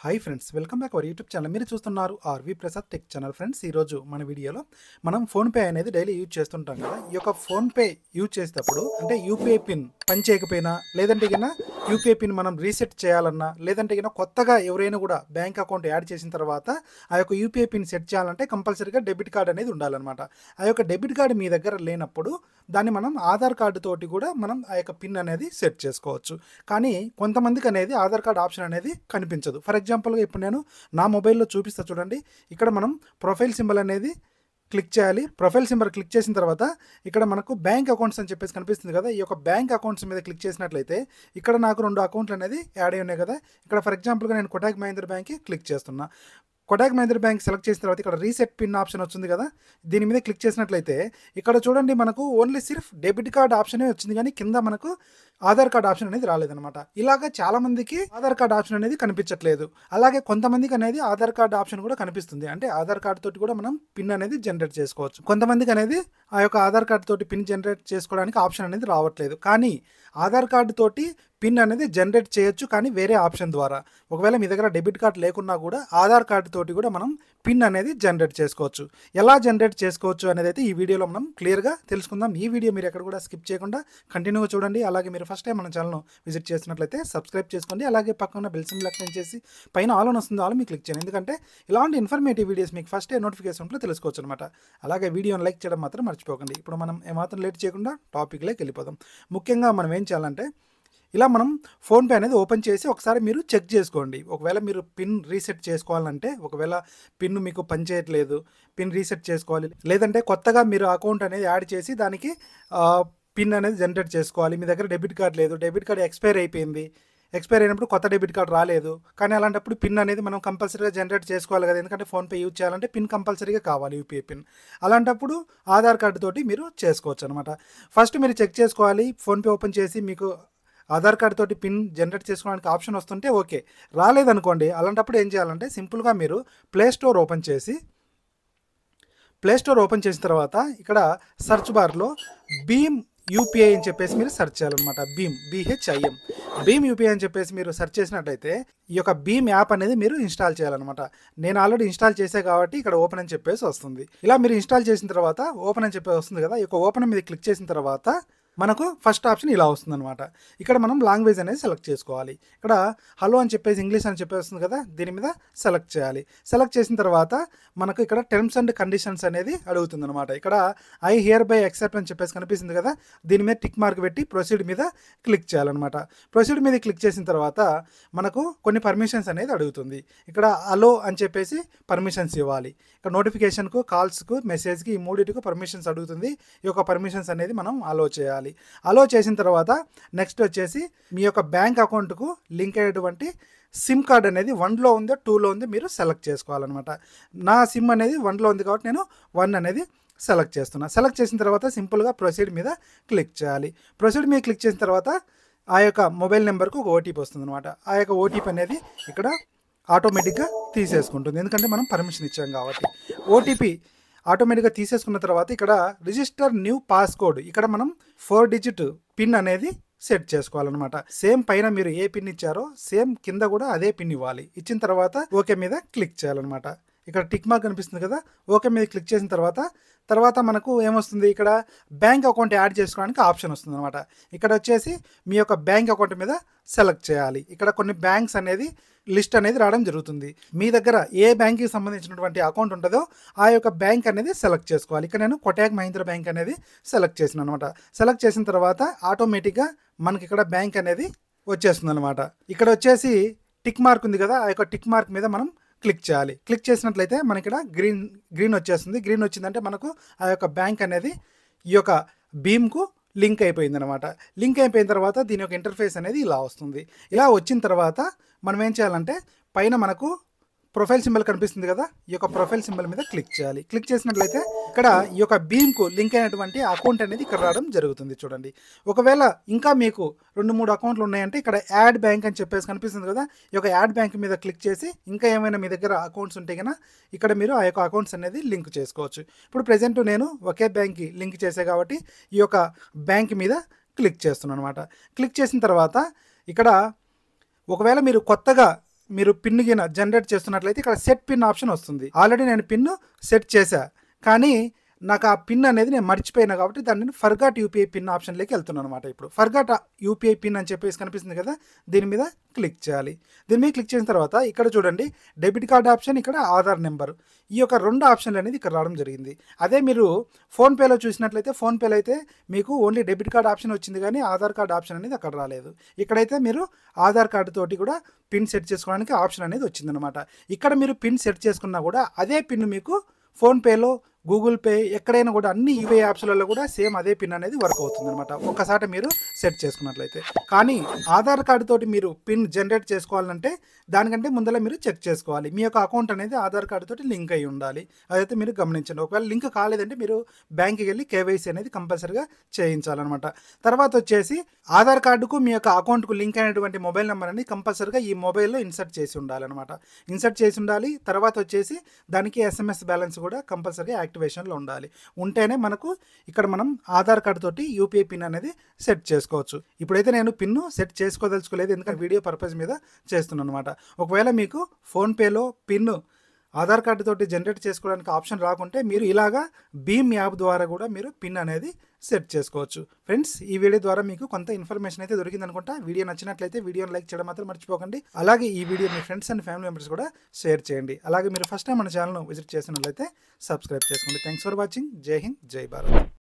Hi friends, welcome back our YouTube channel. మీరు చూస్తున్నారు RV Prasad tech channel. Friends, ఈరోజు మన వీడియోలో మనం ఫోన్పే అనేది డైలీ యూజ్ చేస్తుంటాం కదా. ఈ యొక్క ఫోన్పే యూజ్ చేసేటప్పుడు అంటే యూపీఐ పిన్ పని చేయకపోయినా, లేదంటే కింద యూపీఐ పిన్ మనం రీసెట్ చేయాలన్నా, లేదంటే కింద కొత్తగా ఎవరైనా కూడా బ్యాంక్ అకౌంట్ యాడ్ చేసిన తర్వాత ఆ యొక్క యూపీఐ పిన్ సెట్ చేయాలంటే కంపల్సరీగా డెబిట్ కార్డ్ అనేది ఉండాలన్నమాట. ఆ యొక్క డెబిట్ కార్డు మీ దగ్గర లేనప్పుడు దాన్ని మనం ఆధార్ కార్డు తోటి కూడా మనం ఆ యొక్క పిన్ అనేది సెట్ చేసుకోవచ్చు. కానీ కొంతమందికి అనేది ఆధార్ కార్డ్ ఆప్షన్ అనేది కనిపించదు. ఫర్ ఎగ్జాంపుల్గా ఇప్పుడు నేను నా మొబైల్లో చూపిస్తా చూడండి. ఇక్కడ మనం ప్రొఫైల్ సింబల్ అనేది క్లిక్ చేయాలి. ప్రొఫైల్ సింబల్ క్లిక్ చేసిన తర్వాత ఇక్కడ మనకు బ్యాంక్ అకౌంట్స్ అని చెప్పేసి కనిపిస్తుంది కదా. ఈ యొక్క బ్యాంక్ అకౌంట్స్ మీద క్లిక్ చేసినట్లయితే ఇక్కడ నాకు 2 అకౌంట్లు అనేది యాడ్ అయి ఉన్నాయి కదా. ఇక్కడ ఫర్ ఎగ్జాంపుల్గా నేను కోటక్ మహీంద్రా బ్యాంక్కి క్లిక్ చేస్తున్నా. కోటక్ మహీంద్రా బ్యాంక్ సెలెక్ట్ చేసిన తర్వాత ఇక్కడ రీసెట్ పిన్ ఆప్షన్ వచ్చింది కదా. దీని మీద క్లిక్ చేసినట్లయితే ఇక్కడ చూడండి, మనకు ఓన్లీ సిర్ఫ్ డెబిట్ కార్డ్ ఆప్షనే వచ్చింది, కానీ కింద మనకు ఆధార్ కార్డ్ ఆప్షన్ అనేది రాలేదన్నమాట. ఇలాగ చాలా మందికి ఆధార్ కార్డ్ ఆప్షన్ అనేది కనిపించట్లేదు. అలాగే కొంతమందికి అనేది ఆధార్ కార్డ్ ఆప్షన్ కూడా కనిపిస్తుంది. అంటే ఆధార్ కార్డ్ తోటి కూడా మనం పిన్ అనేది జనరేట్ చేసుకోవచ్చు. కొంతమందికి అనేది ఆ యొక్క ఆధార్ కార్డ్ తోటి పిన్ జనరేట్ చేసుకోవడానికి ఆప్షన్ అనేది రావట్లేదు. కానీ ఆధార్ కార్డు తోటి పిన్ అనేది జనరేట్ చేయొచ్చు, కానీ వేరే ఆప్షన్ ద్వారా. ఒకవేళ మీ దగ్గర డెబిట్ కార్డ్ లేకున్నా కూడా ఆధార్ కార్డు తోటి కూడా మనం పిన్ అనేది జనరేట్ చేసుకోవచ్చు. ఎలా జనరేట్ చేసుకోవచ్చు అనేది అయితే ఈ వీడియోలో మనం క్లియర్గా తెలుసుకుందాం. ఈ వీడియో మీరు ఎక్కడ కూడా స్కిప్ చేయకుండా కంటిన్యూగా చూడండి. అలాగే మీరు ఫస్ట్ టైం మన ఛానల్ను విజిట్ చేసినట్లయితే సబ్స్క్రైబ్ చేసుకోండి. అలాగే పక్కన బెల్ సింబల్ క్లిక్ చేసి పైన ఆల్ అని వస్తుంది, ఆల్ మీకు క్లిక్ చేయండి. ఎందుకంటే ఇలాంటి ఇన్ఫర్మేటివ్ వీడియోస్ మీకు ఫస్ట్ డే నోటిఫికేషన్లో తెలుసుకోవచ్చు అనమాట. అలాగే వీడియోని లైక్ చేయడం మాత్రం మర్చిపోకండి. ఇప్పుడు మనం ఏమాత్రం లేట్ చేయకుండా టాపిక్లోకి వెళ్ళిపోదాం. ముఖ్యంగా మనం ఏం చేయాలంటే, ఇలా మనం ఫోన్పే అనేది ఓపెన్ చేసి ఒకసారి మీరు చెక్ చేసుకోండి. ఒకవేళ మీరు పిన్ రీసెట్ చేసుకోవాలంటే, ఒకవేళ పిన్ మీకు పనిచేయట్లేదు, పిన్ రీసెట్ చేసుకోవాలి, లేదంటే కొత్తగా మీరు అకౌంట్ అనేది యాడ్ చేసి దానికి పిన్ అనేది జనరేట్ చేసుకోవాలి. మీ దగ్గర డెబిట్ కార్డ్ లేదు, డెబిట్ కార్డ్ ఎక్స్పైర్ అయిపోయింది, ఎక్స్పైర్ అయినప్పుడు కొత్త డెబిట్ కార్డ్ రాలేదు. కానీ అలాంటప్పుడు పిన్ అనేది మనం కంపల్సరీగా జనరేట్ చేసుకోవాలి కదా. ఎందుకంటే ఫోన్పే యూజ్ చేయాలంటే పిన్ కంపల్సరీగా కావాలి, యూపీఐ పిన్. అలాంటప్పుడు ఆధార్ కార్డు తోటి మీరు చేసుకోవచ్చు అనమాట. ఫస్ట్ మీరు చెక్ చేసుకోవాలి. ఫోన్పే ఓపెన్ చేసి మీకు ఆధార్ కార్డు తోటి పిన్ జనరేట్ చేసుకోవడానికి ఆప్షన్ వస్తుంటే ఓకే. రాలేదనుకోండి, అలాంటప్పుడు ఏం చేయాలంటే సింపుల్గా మీరు ప్లే స్టోర్ ఓపెన్ చేసిన తర్వాత ఇక్కడ సెర్చ్ బార్లో భీమ్ యూపీఐ అని చెప్పేసి మీరు సెర్చ్ చేయాలన్నమాట. BHIM భీమ్ యూపీఐ అని చెప్పేసి మీరు సెర్చ్ చేసినట్టయితే ఈ యొక్క భీమ్ యాప్ అనేది మీరు ఇన్స్టాల్ చేయాలన్నమాట. నేను ఆల్రెడీ ఇన్స్టాల్ చేసే కాబట్టి ఇక్కడ ఓపెన్ అని చెప్పేసి వస్తుంది. ఇలా మీరు ఇన్స్టాల్ చేసిన తర్వాత ఓపెన్ అని చెప్పేసి వస్తుంది కదా. ఈ యొక్క ఓపెన్ మీద క్లిక్ చేసిన తర్వాత మనకు ఫస్ట్ ఆప్షన్ ఇలా వస్తుందన్నమాట. ఇక్కడ మనం లాంగ్వేజ్ అనేది సెలెక్ట్ చేసుకోవాలి. ఇక్కడ హలో అని చెప్పేసి ఇంగ్లీష్ అని చెప్పేసి వస్తుంది కదా, దీని మీద సెలెక్ట్ చేయాలి. సెలెక్ట్ చేసిన తర్వాత మనకు ఇక్కడ టర్మ్స్ అండ్ కండిషన్స్ అనేది అడుగుతుంది అనమాట. ఇక్కడ ఐ హియర్ బై యాక్సెప్ట్ అని చెప్పేసి కనిపిస్తుంది కదా, దీని మీద టిక్ మార్క్ పెట్టి ప్రొసీడ్ మీద క్లిక్ చేయాలన్నమాట. ప్రొసీడ్ మీద క్లిక్ చేసిన తర్వాత మనకు కొన్ని పర్మిషన్స్ అనేది అడుగుతుంది. ఇక్కడ అలో అని చెప్పేసి పర్మిషన్స్ ఇవ్వాలి. ఇక్కడ నోటిఫికేషన్కు, కాల్స్కు, మెసేజ్కి, ఈ మూడింటికి పర్మిషన్స్ అడుగుతుంది. ఈ యొక్క పర్మిషన్స్ అనేది మనం అలో చేయాలి. అలో చేసిన తర్వాత నెక్స్ట్ వచ్చేసి మీ యొక్క బ్యాంక్ అకౌంట్కు లింక్ అయ్యేటువంటి సిమ్ కార్డ్ అనేది 1లో ఉందో 2లో ఉందో మీరు సెలెక్ట్ చేసుకోవాలన్నమాట. నా సిమ్ అనేది 1లో ఉంది కాబట్టి నేను 1 అనేది సెలెక్ట్ చేస్తున్నా. సెలెక్ట్ చేసిన తర్వాత సింపుల్గా ప్రొసీడ్ మీద క్లిక్ చేయాలి. ప్రొసీడ్ మీద క్లిక్ చేసిన తర్వాత ఆ యొక్క మొబైల్ నెంబర్కు ఒక ఓటీపీ వస్తుంది అనమాట. ఆ యొక్క ఓటీపీ అనేది ఇక్కడ ఆటోమేటిక్గా తీసేసుకుంటుంది, ఎందుకంటే మనం పర్మిషన్ ఇచ్చాం కాబట్టి. ఓటీపీ ఆటోమేటిక్గా తీసేసుకున్న తర్వాత ఇక్కడ రిజిస్టర్ న్యూ పాస్కోడ్, ఇక్కడ మనం 4 డిజిట్ పిన్ అనేది సెట్ చేసుకోవాలన్నమాట. సేమ్ పైన మీరు ఏ పిన్ ఇచ్చారో సేమ్ కింద కూడా అదే పిన్ ఇవ్వాలి. ఇచ్చిన తర్వాత ఓకే మీద క్లిక్ చేయాలన్నమాట. ఇక్కడ టిక్ మార్క్ కనిపిస్తుంది కదా, ఓకే మీద క్లిక్ చేసిన తర్వాత మనకు ఏమొస్తుంది, ఇక్కడ బ్యాంక్ అకౌంట్ యాడ్ చేసుకోవడానికి ఆప్షన్ వస్తుంది అనమాట. ఇక్కడ వచ్చేసి మీ యొక్క బ్యాంక్ అకౌంట్ మీద సెలెక్ట్ చేయాలి. ఇక్కడ కొన్ని బ్యాంక్స్ అనేది లిస్ట్ అనేది రావడం జరుగుతుంది. మీ దగ్గర ఏ బ్యాంక్కి సంబంధించినటువంటి అకౌంట్ ఉంటుందో ఆ యొక్క బ్యాంక్ అనేది సెలెక్ట్ చేసుకోవాలి. ఇక్కడ నేను కోటక్ మహీంద్రా బ్యాంక్ అనేది సెలెక్ట్ చేసిన అనమాట. సెలెక్ట్ చేసిన తర్వాత ఆటోమేటిక్గా మనకి ఇక్కడ బ్యాంక్ అనేది వచ్చేస్తుంది అనమాట. ఇక్కడ వచ్చేసి టిక్ మార్క్ ఉంది కదా, ఆ యొక్క టిక్ మార్క్ మీద మనం క్లిక్ చేయాలి. క్లిక్ చేసినట్లయితే మనకి ఇక్కడ గ్రీన్ వచ్చేస్తుంది. గ్రీన్ వచ్చిందంటే మనకు ఆ యొక్క బ్యాంక్ అనేది ఈ యొక్క భీమ్కు లింక్ అయిపోయింది అనమాట. లింక్ అయిపోయిన తర్వాత దీని యొక్క ఇంటర్ఫేస్ అనేది ఇలా వస్తుంది. ఇలా వచ్చిన తర్వాత మనం ఏం చేయాలంటే పైన మనకు ప్రొఫైల్ సింబల్ కనిపిస్తుంది కదా, ఈ యొక్క ప్రొఫైల్ సింబల్ మీద క్లిక్ చేయాలి. క్లిక్ చేసినట్లయితే ఇక్కడ ఈ యొక్క భీమ్కు లింక్ అయినటువంటి అకౌంట్ అనేది ఇక్కడ రావడం జరుగుతుంది. చూడండి, ఒకవేళ ఇంకా మీకు 2-3 అకౌంట్లు ఉన్నాయంటే ఇక్కడ యాడ్ బ్యాంక్ అని చెప్పేసి కనిపిస్తుంది కదా, ఈ యొక్క యాడ్ బ్యాంక్ మీద క్లిక్ చేసి ఇంకా ఏమైనా మీ దగ్గర అకౌంట్స్ ఉంటే కనుక ఇక్కడ మీరు ఆ యొక్క అకౌంట్స్ అనేది లింక్ చేసుకోవచ్చు. ఇప్పుడు ప్రెజెంట్ నేను ఒకే బ్యాంక్కి లింక్ చేసే కాబట్టి ఈ యొక్క బ్యాంక్ మీద క్లిక్ చేస్తున్నాను అనమాట. క్లిక్ చేసిన తర్వాత ఇక్కడ ఒకవేళ మీరు కొత్తగా మీరు పిన్ గిన జనరేట్ చేస్తున్నట్లయితే ఇక్కడ సెట్ పిన్ ఆప్షన్ వస్తుంది. ఆల్రెడీ నేను పిన్ సెట్ చేశా, కానీ నాకు ఆ పిన్ అనేది నేను మర్చిపోయినా కాబట్టి దాన్ని నేను ఫర్గాట్ యూపీఐ పిన్ ఆప్షన్లోకి వెళ్తున్నాను అనమాట. ఇప్పుడు ఫర్గాట్ యూపీఐ పిన్ అని చెప్పేసి కనిపిస్తుంది కదా, దీని మీద క్లిక్ చేయాలి. దీని మీద క్లిక్ చేసిన తర్వాత ఇక్కడ చూడండి డెబిట్ కార్డ్ ఆప్షన్, ఇక్కడ ఆధార్ నెంబర్, ఈ యొక్క 2 ఆప్షన్లు అనేది ఇక్కడ రావడం జరిగింది. అదే మీరు ఫోన్పేలో చూసినట్లయితే ఫోన్పేలో అయితే మీకు ఓన్లీ డెబిట్ కార్డ్ ఆప్షన్ వచ్చింది, కానీ ఆధార్ కార్డ్ ఆప్షన్ అనేది అక్కడ రాలేదు. ఇక్కడైతే మీరు ఆధార్ కార్డు తోటి కూడా పిన్ సెట్ చేసుకోవడానికి ఆప్షన్ అనేది వచ్చిందనమాట. ఇక్కడ మీరు పిన్ సెట్ చేసుకున్నా కూడా అదే పిన్ మీకు ఫోన్పేలో, గూగుల్ పే, ఎక్కడైనా కూడా అన్ని యూపీఐ యాప్స్లలో కూడా సేమ్ అదే పిన్ అనేది వర్క్ అవుతుంది అనమాట, ఒక్కసారి మీరు సెట్ చేసుకున్నట్లయితే. కానీ ఆధార్ కార్డు తోటి మీరు పిన్ జనరేట్ చేసుకోవాలంటే దానికంటే ముందర మీరు చెక్ చేసుకోవాలి, మీ యొక్క అకౌంట్ అనేది ఆధార్ కార్డు తోటి లింక్ అయి ఉండాలి. అదైతే మీరు గమనించండి. ఒకవేళ లింక్ కాలేదంటే మీరు బ్యాంక్కి వెళ్ళి కేవైసీ అనేది కంపల్సరీగా చేయించాలన్నమాట. తర్వాత వచ్చేసి ఆధార్ కార్డుకు మీ యొక్క అకౌంట్కు లింక్ అయినటువంటి మొబైల్ నెంబర్ అనేది కంపల్సరీగా ఈ మొబైల్లో ఇన్సర్ట్ చేసి ఉండాలన్నమాట. ఇన్సర్ట్ చేసి ఉండాలి. తర్వాత వచ్చేసి దానికి SMS బ్యాలెన్స్ కూడా కంపల్సరీగా యాక్టివేషన్లో ఉండాలి. ఉంటేనే మనకు ఇక్కడ మనం ఆధార్ కార్డు తోటి యూపీఐ పిన్ అనేది సెట్ చేసుకోవచ్చు. ఇప్పుడైతే నేను పిన్ సెట్ చేసుకోదలుచుకోలేదు, ఎందుకంటే వీడియో పర్పస్ మీద చేస్తున్నాను అనమాట. ఒకవేళ మీకు ఫోన్పేలో పిన్ ఆధార్ కార్డు తోటి జనరేట్ చేసుకోవడానికి ఆప్షన్ రాకుంటే మీరు ఇలాగా భీమ్ యాప్ ద్వారా కూడా మీరు పిన్ అనేది సెట్ చేసుకోవచ్చు. ఫ్రెండ్స్, ఈ వీడియో ద్వారా మీకు కొంత ఇన్ఫర్మేషన్ అయితే దొరికింది అనుకుంటా. వీడియో నచ్చినట్లయితే వీడియోని లైక్ చేయడం మాత్రం మర్చిపోకండి. అలాగే ఈ video me friends and family members కూడా షేర్ చేయండి. అలాగే మీరు ఫస్ట్ టైం మన ఛానల్ను విజిట్ చేసినట్లయితే సబ్స్క్రైబ్ చేసుకోండి. Thanks for watching. జై హింద్, జై భారత్.